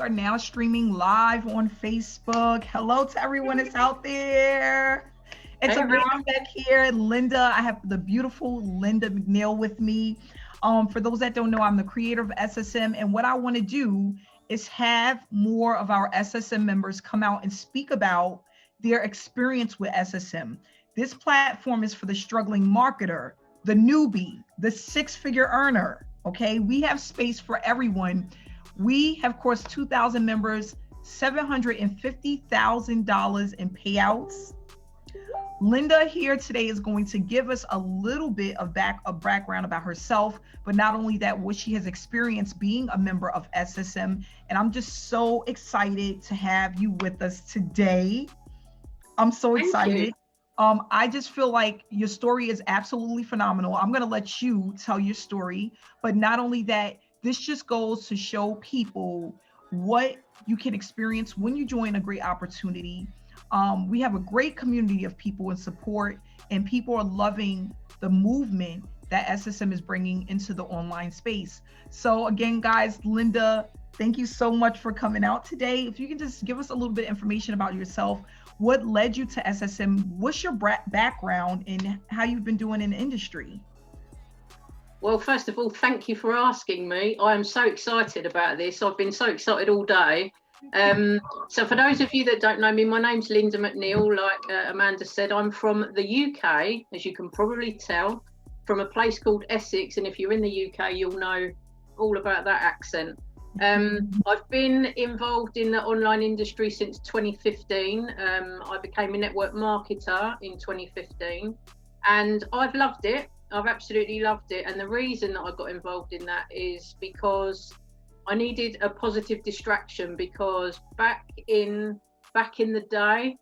are now streaming live on Facebook. Hello to everyone that's out there. It's Hey amazing everyone. back here. Linda, I have the beautiful Linda McNeill with me. For those that don't know, I'm the creator of SSM, and what I want to do is have more of our SSM members come out and speak about their experience with SSM. This platform is for the struggling marketer, the newbie, the six-figure earner. Okay, we have space for everyone. We have coursed 2,000 members, $750,000 in payouts. Linda here today is going to give us a little bit of background about herself, but not only that, what she has experienced being a member of SSM. And I'm just so excited to have you with us today. I'm so excited. I just feel like your story is absolutely phenomenal. I'm going to let you tell your story, but not only that, this just goes to show people what you can experience when you join a great opportunity. We have a great community of people and support, and people are loving the movement that SSM is bringing into the online space. So again, guys, Linda, thank you so much for coming out today. If you can just give us a little bit of information about yourself, what led you to SSM? What's your background and how you've been doing in the industry? Well, first of all, thank you for asking me. I am so excited about this. I've been so excited all day. So for those of you that don't know me, my name's Linda McNeill. Like Amanda said, I'm from the UK, as you can probably tell, from a place called Essex. And if you're in the UK, you'll know all about that accent. I've been involved in the online industry since 2015. I became a network marketer in 2015, and I've loved it. I've absolutely loved it. And the reason that I got involved in that is because I needed a positive distraction, because back in the day,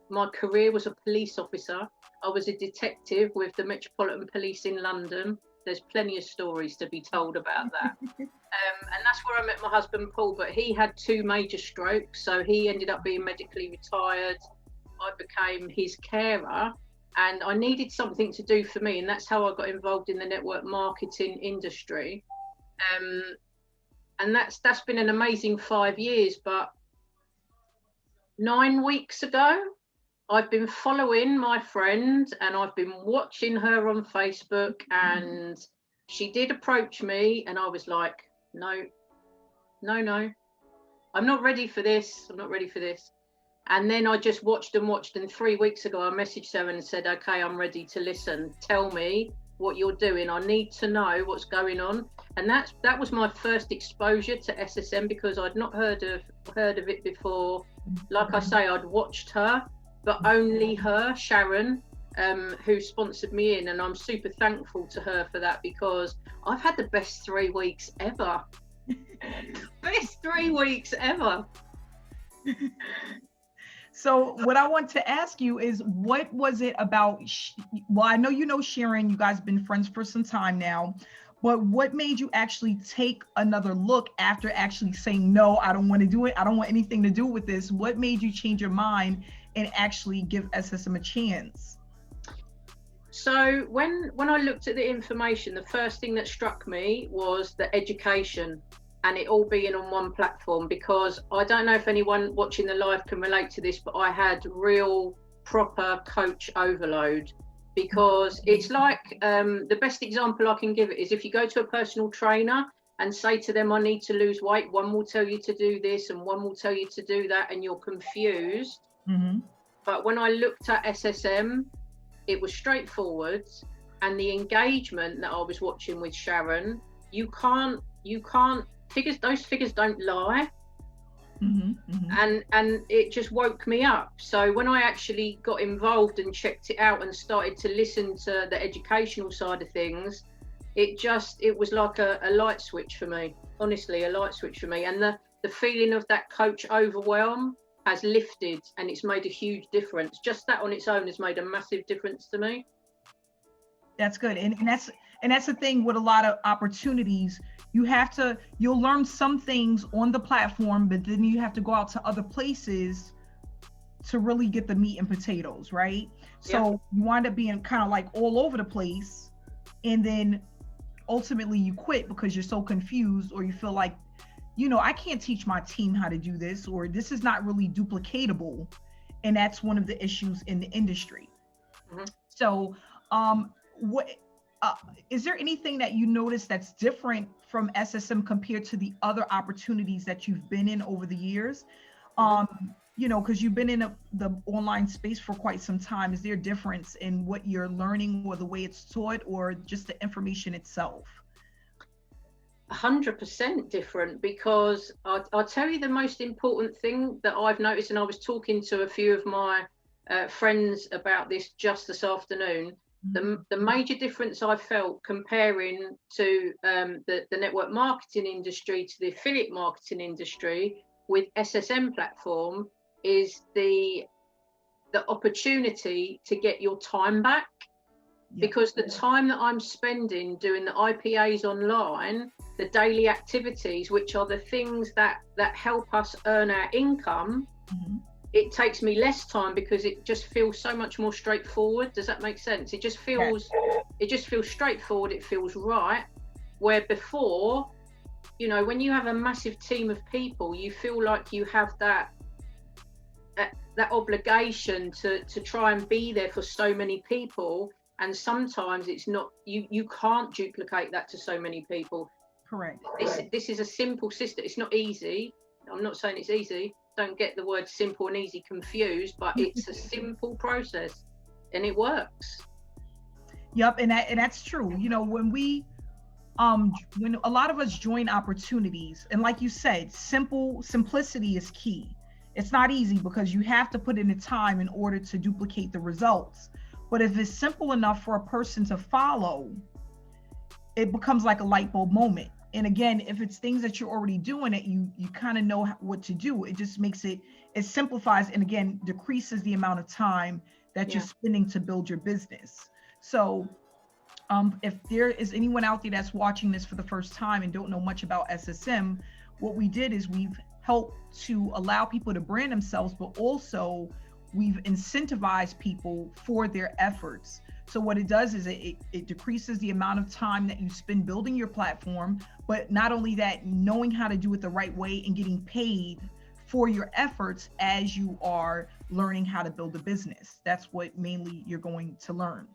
my career was a police officer. I was a detective with the Metropolitan Police in London. There's plenty of stories to be told about that. And that's where I met my husband, Paul, but he had 2 major strokes. So he ended up being medically retired. I became his carer, and I needed something to do for me. And that's how I got involved in the network marketing industry. And that's been an amazing 5 years. But 9 weeks ago, I've been following my friend, and I've been watching her on Facebook, and she did approach me, and I was like, no, I'm not ready for this. And then I just watched, and 3 weeks ago, I messaged her and said, okay, I'm ready to listen. Tell me what you're doing. I need to know what's going on. And that was my first exposure to SSM, because I'd not heard of it before. Like I say, I'd watched her, but only her, Sharon, who sponsored me in, and I'm super thankful to her for that, because I've had the best 3 weeks ever. Best 3 weeks ever. So what I want to ask you is, what was it about, well, I know you know Sharon, you guys have been friends for some time now, but what made you actually take another look after actually saying, no, I don't want to do it, I don't want anything to do with this? What made you change your mind and actually give SSM a chance? So when I looked at the information, the first thing that struck me was the education, and it all being on one platform, because I don't know if anyone watching the live can relate to this, but I had real proper coach overload. Because it's like, the best example I can give it is if you go to a personal trainer and say to them, I need to lose weight, one will tell you to do this and one will tell you to do that, and you're confused. But when I looked at SSM, it was straightforward, and the engagement that I was watching with Sharon, you can't figures, those figures don't lie. And it just woke me up. So when I actually got involved and checked it out and started to listen to the educational side of things, it was like a light switch for me. Honestly, a light switch for me. And the feeling of that coach overwhelm has lifted, and it's made a huge difference. Just that on its own has made a massive difference to me. That's good. And that's the thing with a lot of opportunities. You'll learn some things on the platform, but then you have to go out to other places to really get the meat and potatoes, right? So you wind up being kind of like all over the place, and then ultimately you quit because you're so confused, or you feel like I can't teach my team how to do this, or this is not really duplicatable. And that's one of the issues in the industry. Mhm. So, what is there anything that you notice that's different from SSM compared to the other opportunities that you've been in over the years? Because you've been in the online space for quite some time. Is there a difference in what you're learning, or the way it's taught, or just the information itself? 100% different, because I'll tell you the most important thing that I've noticed, and I was talking to a few of my friends about this just this afternoon. The major difference I felt comparing to the network marketing industry to the affiliate marketing industry with SSM platform is the opportunity to get your time back. Because the time that I'm spending doing the IPAs online, the daily activities, which are the things that help us earn our income, it takes me less time, because it just feels so much more straightforward. Does that make sense? It just feels straightforward. It feels right. Where before, when you have a massive team of people, you feel like you have that obligation to try and be there for so many people. And sometimes it's not, you can't duplicate that to so many people. Correct. This is a simple system. It's not easy. I'm not saying it's easy. Don't get the word simple and easy confused, but it's a simple process and it works. Yep, and that's true. When a lot of us join opportunities, and like you said, simplicity is key. It's not easy, because you have to put in the time in order to duplicate the results. But if it's simple enough for a person to follow, it becomes like a light bulb moment. And again, if it's things that you're already doing, that you kind of know what to do, it just makes it simplifies, and again, decreases the amount of time that you're spending to build your business. So if there is anyone out there that's watching this for the first time and don't know much about SSM, what we did is we've helped to allow people to brand themselves, but also we've incentivized people for their efforts. So what it does is it decreases the amount of time that you spend building your platform, but not only that, knowing how to do it the right way and getting paid for your efforts as you are learning how to build a business. That's what mainly you're going to learn.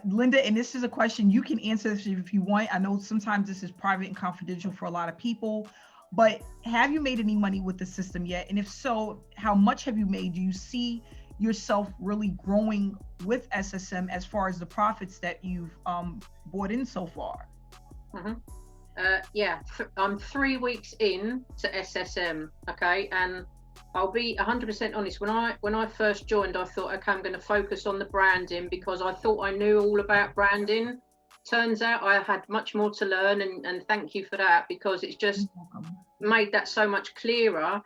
Linda, and this is a question you can answer this if you want. I know sometimes this is private and confidential for a lot of people, but have you made any money with the system yet? And if so, how much have you made? Do you see yourself really growing with SSM as far as the profits that you've brought in so far? I'm 3 weeks in to SSM, okay, and I'll be 100% honest. When I first joined, I thought, okay, I'm going to focus on the branding, because I thought I knew all about branding. Turns out I had much more to learn, and thank you for that, because it's just made that so much clearer.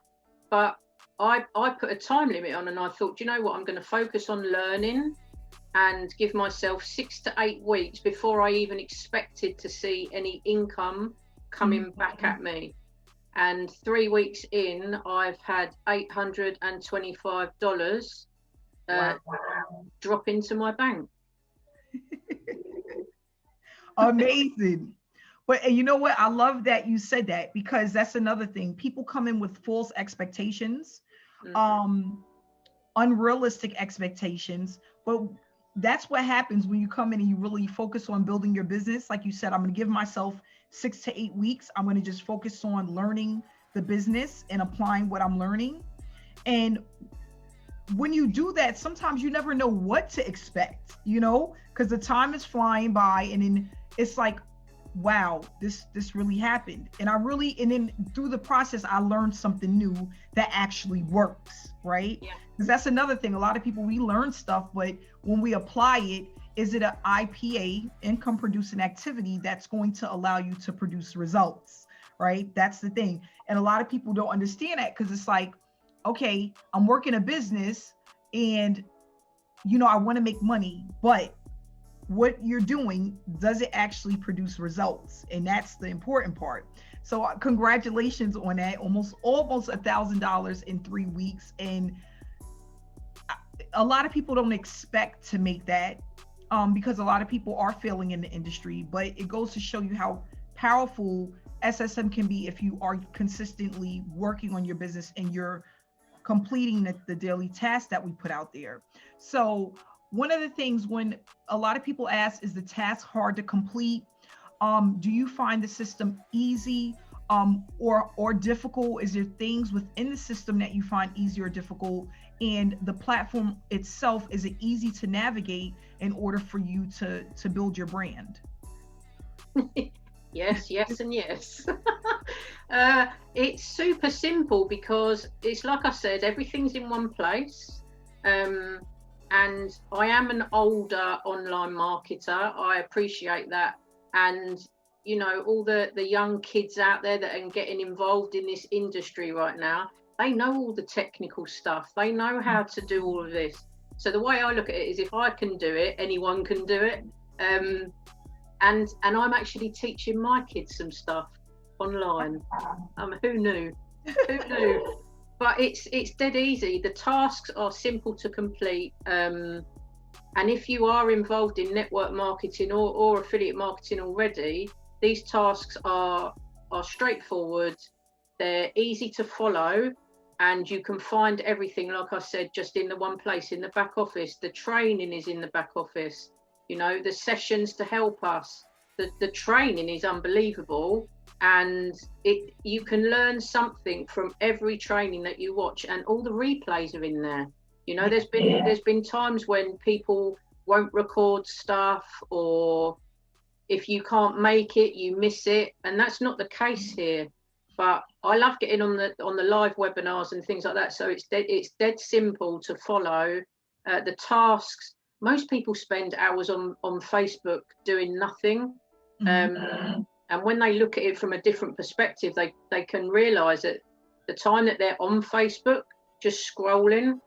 But I put a time limit on, and I thought, do you know what, I'm going to focus on learning and give myself 6 to 8 weeks before I even expected to see any income coming back at me. And 3 weeks in, I've had $825 drop into my bank. Amazing. But you know what? I love that you said that, because that's another thing. People come in with false expectations, unrealistic expectations. But that's what happens when you come in and you really focus on building your business. Like you said, I'm going to give myself 6 to 8 weeks. I'm going to just focus on learning the business and applying what I'm learning. And when you do that, sometimes you never know what to expect, because the time is flying by, and then it's like, wow, this really happened. And then through the process, I learned something new that actually works, right? Yeah. Because that's another thing. A lot of people, we learn stuff, but when we apply it, is it an IPA, income producing activity, that's going to allow you to produce results, right? That's the thing. And a lot of people don't understand that, because it's like, okay, I'm working a business and, I want to make money, but what you're doing, does it actually produce results? And that's the important part. So congratulations on that. Almost $1,000 in 3 weeks. And a lot of people don't expect to make that, because a lot of people are failing in the industry, but it goes to show you how powerful SSM can be if you are consistently working on your business and you're completing the daily tasks that we put out there. So one of the things when a lot of people ask, is the task hard to complete? Do you find the system easy or difficult? Is there things within the system that you find easy or difficult? And the platform itself, is it easy to navigate in order for you to build your brand? Yes, yes, and yes. It's super simple because it's like I said, everything's in one place. And I am an older online marketer. I appreciate that. And you know, all the young kids out there that are getting involved in this industry right now, they know all the technical stuff. They know how to do all of this. So the way I look at it is, if I can do it, anyone can do it. And I'm actually teaching my kids some stuff online. Who knew? Who knew? But it's dead easy. The tasks are simple to complete. And if you are involved in network marketing or affiliate marketing already, these tasks are straightforward. They're easy to follow, and you can find everything, like I said, just in the one place, in the back office. The training is in the back office. You know, the sessions to help us. The training is unbelievable, and you can learn something from every training that you watch, and all the replays are in there. You know, there's been times when people won't record stuff, or if you can't make it, you miss it, and that's not the case here. But I love getting on the live webinars and things like that. So it's dead simple to follow. The tasks. Most people spend hours on Facebook doing nothing. And when they look at it from a different perspective, they can realize that the time that they're on Facebook, just scrolling,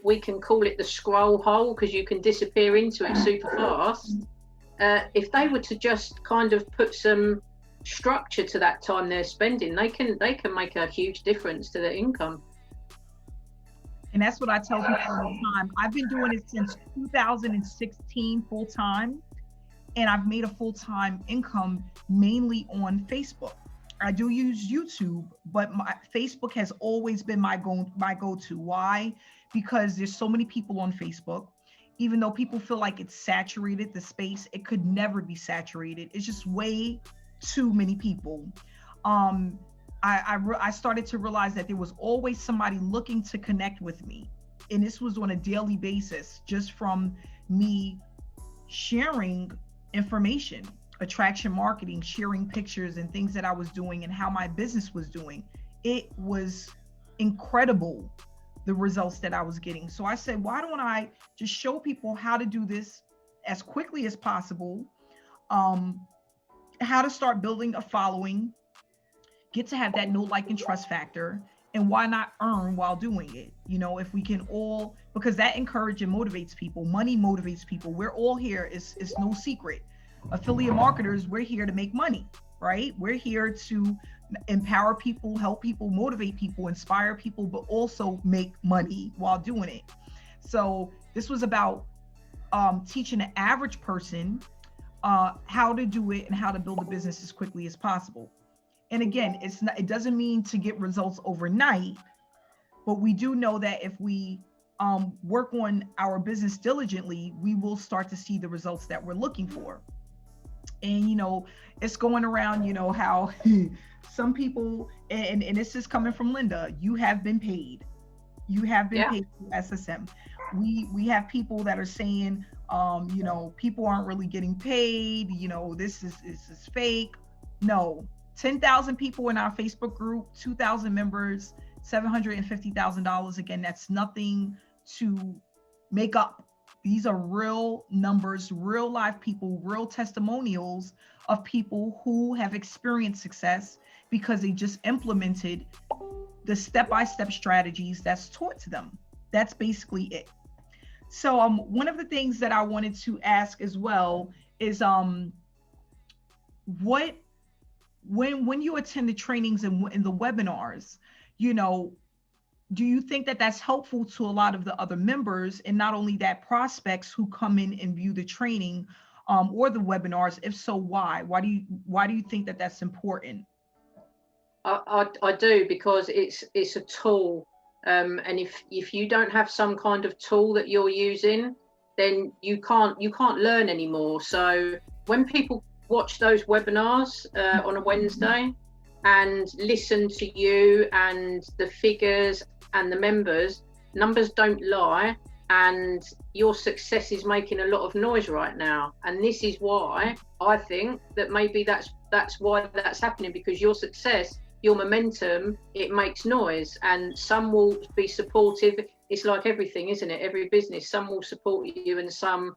we can call it the scroll hole, because you can disappear into it super fast. If they were to just kind of put some structure to that time they're spending, they can make a huge difference to their income. And that's what I tell people all the time. I've been doing it since 2016 full time, and I've made a full-time income mainly on Facebook. I do use YouTube, but Facebook has always been my go-to. Why? Because there's so many people on Facebook. Even though people feel like it's saturated, the space, it could never be saturated. It's just way too many people. I started to realize that there was always somebody looking to connect with me. And this was on a daily basis, just from me sharing information, attraction marketing, sharing pictures and things that I was doing and how my business was doing. It was incredible, the results that I was getting. So I said, why don't I just show people how to do this as quickly as possible, how to start building a following, get to have that know, like, and trust factor, and why not earn while doing it? You know, if we can all, because that encourages and motivates people. Money motivates people. We're all here. It's no secret. Affiliate marketers, we're here to make money, right? We're here to empower people, help people, motivate people, inspire people, but also make money while doing it. So this was about teaching the average person how to do it and how to build a business as quickly as possible. And again, it doesn't mean to get results overnight, but we do know that if we work on our business diligently, we will start to see the results that we're looking for. And, you know, it's going around, you know, how some people, and this is coming from Linda, you have been paid. You have been paid through SSM. We have people that are saying, you know, people aren't really getting paid, you know, this is fake. No, 10,000 people in our Facebook group, 2,000 members, $750,000. Again, that's nothing to make up. These are real numbers, real live people, real testimonials of people who have experienced success because they just implemented the step-by-step strategies that's taught to them. That's basically it. So one of the things that I wanted to ask as well is when you attend the trainings and the webinars, you know, do you think that that's helpful to a lot of the other members, and not only that, prospects who come in and view the training? or the webinars? If so, why? Why do you think that that's important? I do, because it's a tool, and if you don't have some kind of tool that you're using, then you can't learn anymore. So when people watch those webinars on a Wednesday and listen to you and the figures and the numbers don't lie, and your success is making a lot of noise right now. And this is why I think that maybe that's why that's happening, because your success, your momentum, it makes noise, and some will be supportive. It's like everything, isn't it? Every business, some will support you and some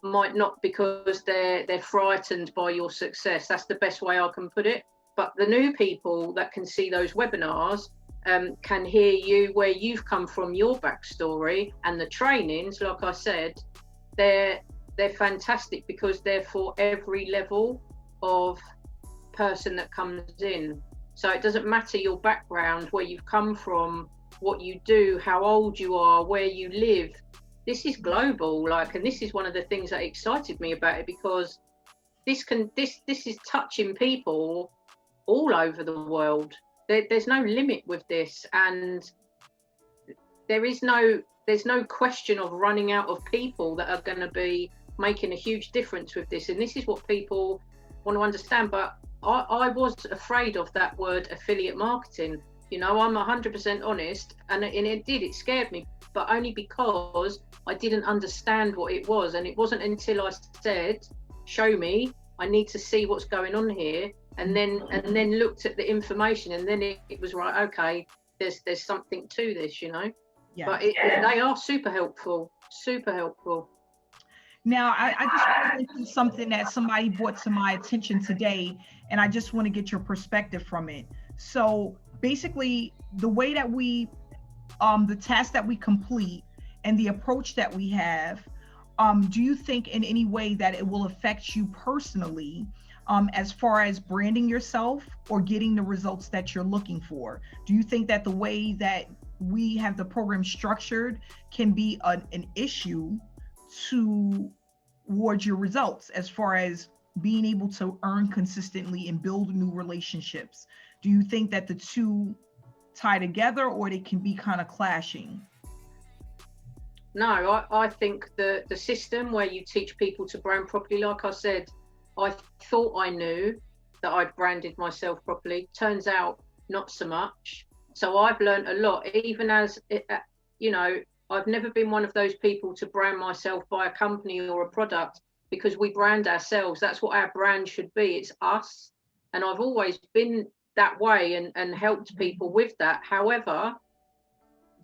might not, because they're frightened by your success. That's the best way I can put it. But the new people that can see those webinars can hear you, where you've come from, your backstory, and the trainings, like I said, they're fantastic, because they're for every level of person that comes in. So it doesn't matter your background, where you've come from, what you do, how old you are, where you live. This is global, and this is one of the things that excited me about it, because this is touching people all over the world. There's no limit with this, and there's no question of running out of people that are going to be making a huge difference with this. And this is what people want to understand. But I was afraid of that word, affiliate marketing. I'm 100% honest, and it scared me, but only because I didn't understand what it was. And it wasn't until I said, show me, I need to see what's going on here, and then looked at the information, and then it was right, okay, there's something to this, Yes. But they are super helpful. Now, I just want to do something that somebody brought to my attention today, and I just want to get your perspective from it. So basically, the way that we, the task that we complete and the approach that we have, do you think in any way that it will affect you personally, as far as branding yourself or getting the results that you're looking for? Do you think that the way that we have the program structured can be an issue towards your results, as far as being able to earn consistently and build new relationships? Do you think that the two tie together, or they can be kind of clashing? No, I think the system where you teach people to brand properly, like I said, I thought I knew that I'd branded myself properly. Turns out not so much. So I've learned a lot, even as, I've never been one of those people to brand myself by a company or a product, because we brand ourselves. That's what our brand should be. It's us. And I've always been that way and helped people with that. However,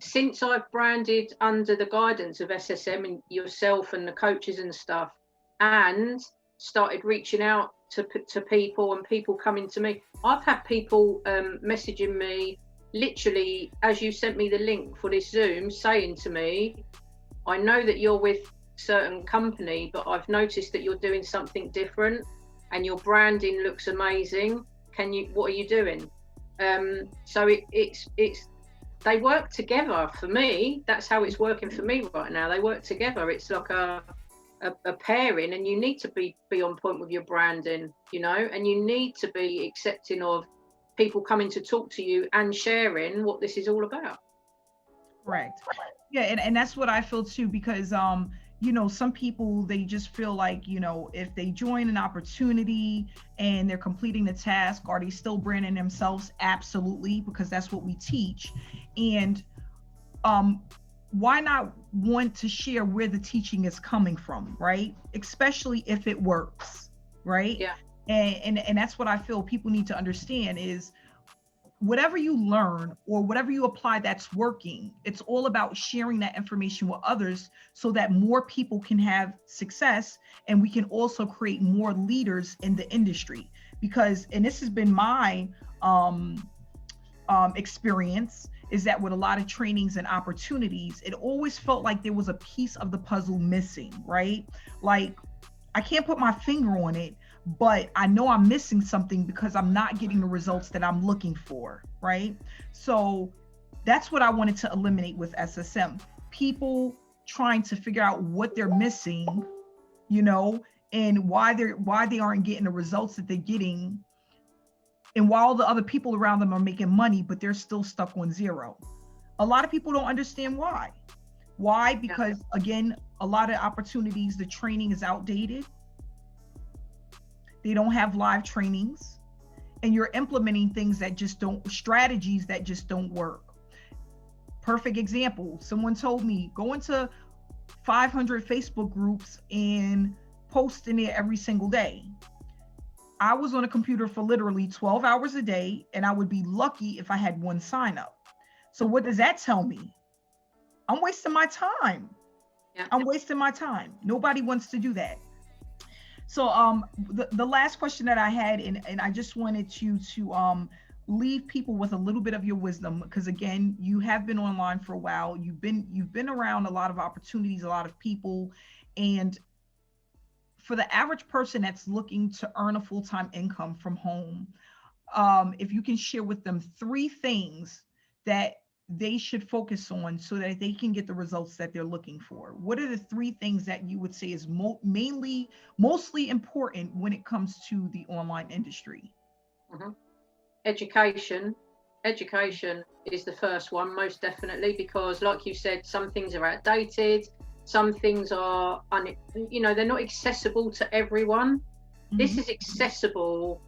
since I've branded under the guidance of SSM and yourself and the coaches and stuff, and started reaching out to people and people coming to me, I've had people messaging me, literally, as you sent me the link for this Zoom, saying to me, I know that you're with certain company, but I've noticed that you're doing something different and your branding looks amazing. What are you doing? So it's they work together for me. That's how it's working for me right now. They work together. It's like a pairing, and you need to be on point with your branding, and you need to be accepting of people coming to talk to you and sharing what this is all about. Correct. Yeah, and that's what I feel too, because some people, they just feel like, if they join an opportunity and they're completing the task, are they still branding themselves? Absolutely, because that's what we teach. And why not want to share where the teaching is coming from, right? Especially if it works, right? Yeah. And that's what I feel people need to understand is, whatever you learn or whatever you apply that's working, it's all about sharing that information with others so that more people can have success, and we can also create more leaders in the industry. Because, and this has been my experience, is that with a lot of trainings and opportunities, it always felt like there was a piece of the puzzle missing, right? Like, I can't put my finger on it, but I know I'm missing something because I'm not getting the results that I'm looking for, right? So that's what I wanted to eliminate with SSM. People trying to figure out what they're missing you know, and why they aren't getting the results that they're getting, and while the other people around them are making money, but they're still stuck on zero. A lot of people don't understand why. Why? Because again, a lot of opportunities, the training is outdated. They don't have live trainings, and you're implementing things that just don't, strategies that just don't work. Perfect example. Someone told me, go into 500 Facebook groups and post in there every single day. I was on a computer for literally 12 hours a day, and I would be lucky if I had one sign up. So what does that tell me? I'm wasting my time. Yeah. I'm wasting my time. Nobody wants to do that. So the last question that I had, and I just wanted you to leave people with a little bit of your wisdom, because again, you have been online for a while. You've been around a lot of opportunities, a lot of people, and for the average person that's looking to earn a full-time income from home, if you can share with them 3 things that they should focus on so that they can get the results that they're looking for. What are the 3 things that you would say is mostly important when it comes to the online industry? Mm-hmm. Education is the first one, most definitely, because like you said, some things are outdated, some things are they're not accessible to everyone. Mm-hmm. This is accessible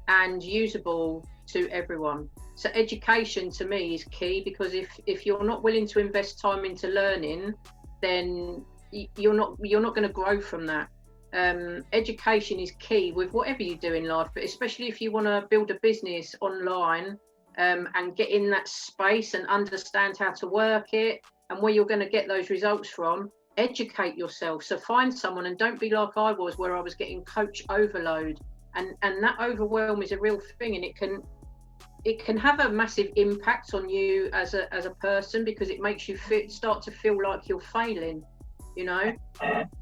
and usable to everyone. So education to me is key, because if you're not willing to invest time into learning, then you're not going to grow from that. Education is key with whatever you do in life, but especially if you want to build a business online, and get in that space and understand how to work it and where you're going to get those results from. Educate yourself. So find someone, and don't be like I was, where I was getting coach overload, and that overwhelm is a real thing, and it can have a massive impact on you as a person, because it makes you start to feel like you're failing, you know.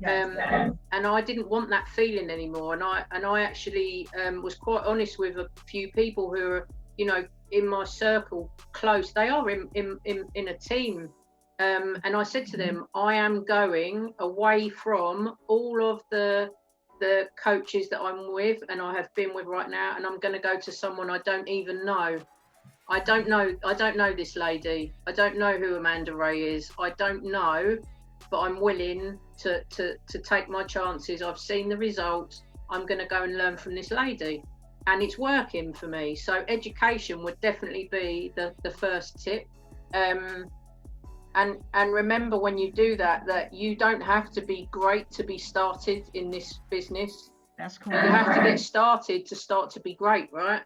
Yes. And I didn't want that feeling anymore, and I actually was quite honest with a few people who are, you know, in my circle close. They are in a team, and I said to them, I am going away from all of the coaches that I'm with and I have been with right now, and I'm going to go to someone I don't even know. I don't know this lady. I don't know who Amanda Ray is. I don't know, but I'm willing to take my chances. I've seen the results. I'm going to go and learn from this lady, and it's working for me. So education would definitely be the first tip. And remember, when you do that you don't have to be great to be started in this business. That's correct. You have to get started to start to be great, right?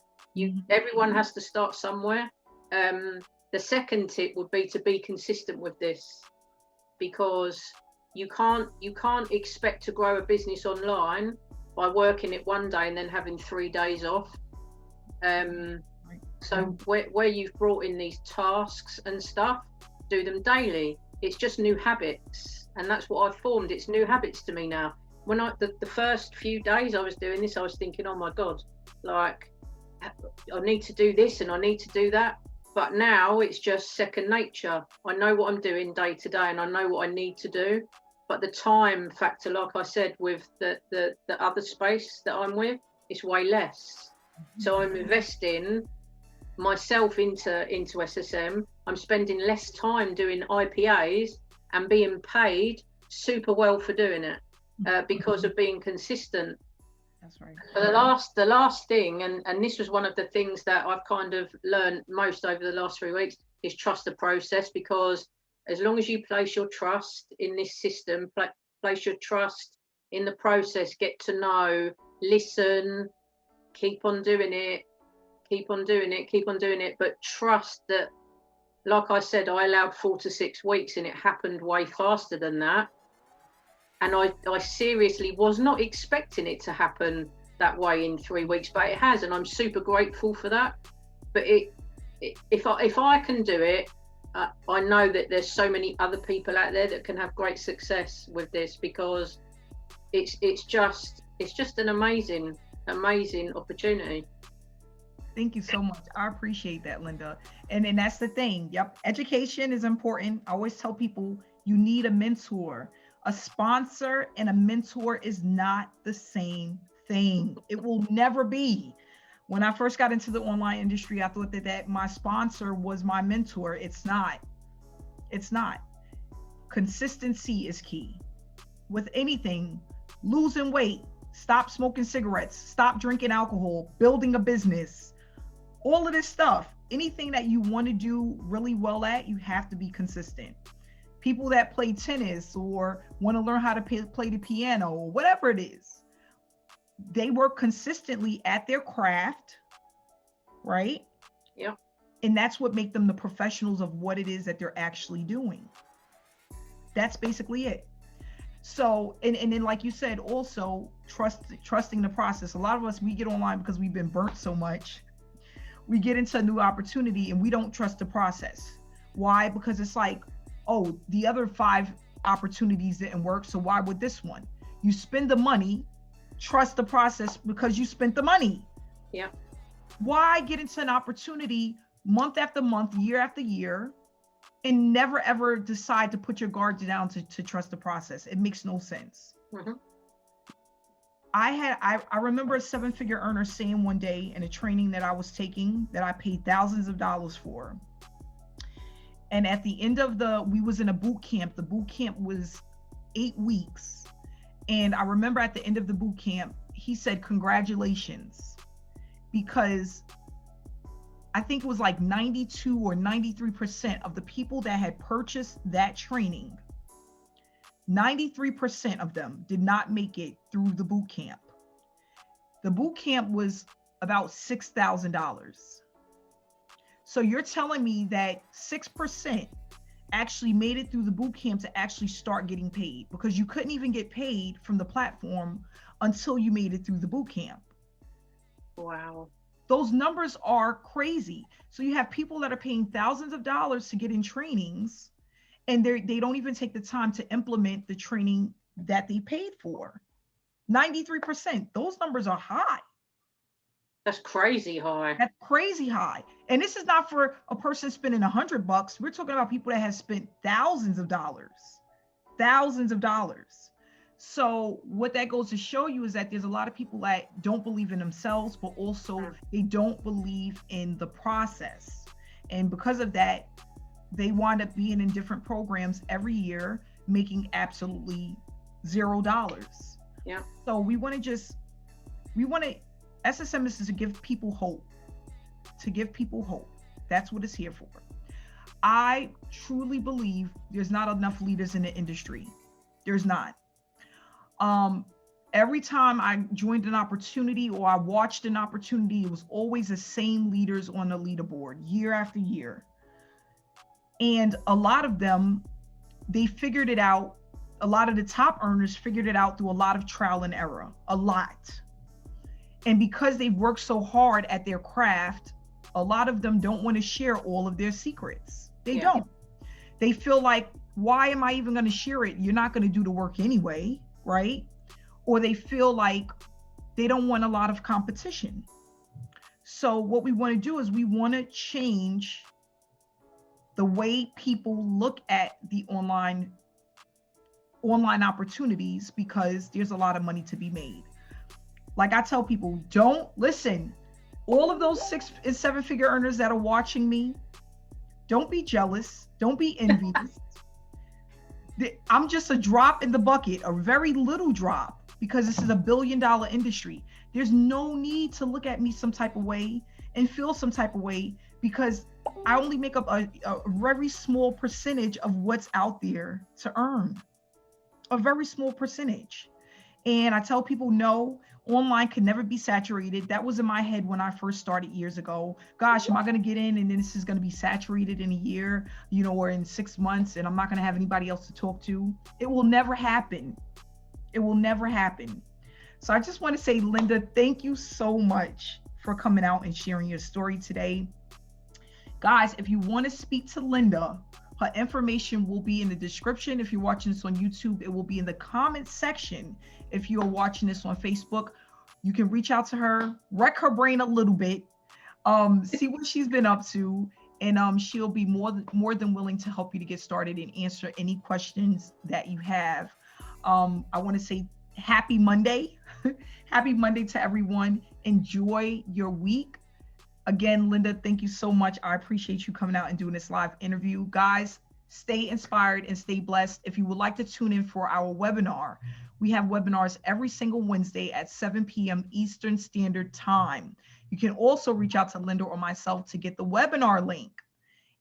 Everyone has to start somewhere. The second tip would be to be consistent with this, because you can't expect to grow a business online by working it one day and then having 3 days off. So where you've brought in these tasks and stuff, do them daily. It's just new habits, and that's what I've formed. It's new habits to me now. When the first few days I was doing this, I was thinking, oh my God, like I need to do this and I need to do that. But now it's just second nature. I know what I'm doing day to day, and I know what I need to do. But the time factor, like I said, with the other space that I'm with, it's way less. So I'm investing myself into SSM. I'm spending less time doing IPAs and being paid super well for doing it, because of being consistent. That's right. But the last thing, and this was one of the things that I've kind of learned most over the last 3 weeks, is trust the process. Because as long as you place your trust in this system, place your trust in the process, get to know, listen, keep on doing it, but trust that, like I said, I allowed 4 to 6 weeks, and it happened way faster than that. And I seriously was not expecting it to happen that way in 3 weeks, but it has, and I'm super grateful for that. But if I can do it, I know that there's so many other people out there that can have great success with this, because it's just an amazing opportunity. Thank you so much. I appreciate that, Linda. And that's the thing. Yep. Education is important. I always tell people you need a mentor. A sponsor and a mentor is not the same thing. It will never be. When I first got into the online industry, I thought that my sponsor was my mentor. It's not. It's not. Consistency is key. With anything, losing weight, stop smoking cigarettes, stop drinking alcohol, building a business, all of this stuff, anything that you want to do really well at, you have to be consistent. People that play tennis or want to learn how to play the piano or whatever it is, they work consistently at their craft, right? Yeah. And that's what makes them the professionals of what it is that they're actually doing. That's basically it. So, and then like you said, also trusting the process. A lot of us, we get online because we've been burnt so much. We get into a new opportunity and we don't trust the process. Why? Because it's like, oh, the other 5 opportunities didn't work, so why would this one? You spend the money, trust the process because you spent the money. Yeah. Why get into an opportunity month after month, year after year, and never ever decide to put your guard down to trust the process? It makes no sense. Mm-hmm. I remember a 7-figure earner saying one day in a training that I was taking that I paid thousands of dollars for. And at the end of we was in a boot camp. The boot camp was 8 weeks. And I remember at the end of the boot camp, he said, congratulations, because I think it was like 92 or 93% of the people that had purchased that training, 93% of them did not make it through the boot camp. The boot camp was about $6,000. So you're telling me that 6% actually made it through the boot camp to actually start getting paid, because you couldn't even get paid from the platform until you made it through the boot camp. Wow. Those numbers are crazy. So you have people that are paying thousands of dollars to get in trainings, and they don't even take the time to implement the training that they paid for. 93%. Those numbers are high. That's crazy high. That's crazy high. And this is not for a person spending $100. We're talking about people that have spent thousands of dollars. So what that goes to show you is that there's a lot of people that don't believe in themselves, but also they don't believe in the process. And because of that, they wind up being in different programs every year, making absolutely $0. Yeah. So SSM is to give people hope. That's what it's here for. I truly believe there's not enough leaders in the industry. There's not. Every time I joined an opportunity or I watched an opportunity, it was always the same leaders on the leaderboard year after year. And a lot of them, they figured it out. A lot of the top earners figured it out through a lot of trial and error, a lot. And because they've worked so hard at their craft, a lot of them don't want to share all of their secrets. They don't. They feel like, why am I even going to share it? You're not going to do the work anyway, right? Or they feel like they don't want a lot of competition. So what we want to do is we want to change the way people look at the online opportunities, because there's a lot of money to be made. Like I tell people, don't listen. All of those 6 and 7-figure earners that are watching me, don't be jealous. Don't be envious. I'm just a drop in the bucket, a very little drop, because this is a $1 billion industry. There's no need to look at me some type of way and feel some type of way, because I only make up a very small percentage of what's out there to earn. A very small percentage. And I tell people, no, online can never be saturated. That was in my head when I first started years ago. Gosh, am I going to get in and then this is going to be saturated in a year, or in 6 months, and I'm not going to have anybody else to talk to? It will never happen. It will never happen. So I just want to say, Linda, thank you so much for coming out and sharing your story today. Guys, if you want to speak to Linda, her information will be in the description. If you're watching this on YouTube, it will be in the comment section. If you're watching this on Facebook, you can reach out to her, wreck her brain a little bit, see what she's been up to, and she'll be more than willing to help you to get started and answer any questions that you have. I want to say happy Monday. Happy Monday to everyone. Enjoy your week. Again, Linda, thank you so much. I appreciate you coming out and doing this live interview. Guys, stay inspired and stay blessed. If you would like to tune in for our webinar, we have webinars every single Wednesday at 7 p.m. Eastern Standard Time. You can also reach out to Linda or myself to get the webinar link.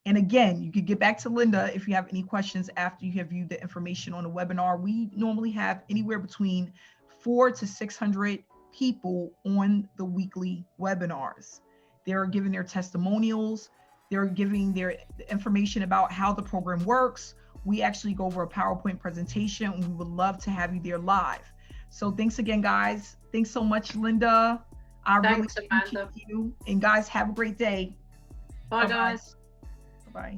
And again, you could get back to Linda if you have any questions after you have viewed the information on the webinar. We normally have anywhere between 400 to 600 people on the weekly webinars. They're giving their testimonials. They're giving their information about how the program works. We actually go over a PowerPoint presentation, and we would love to have you there live. So thanks again, guys. Thanks so much, Linda. Thanks, really Amanda. appreciate you. And guys, have a great day. Bye, guys. Bye-bye.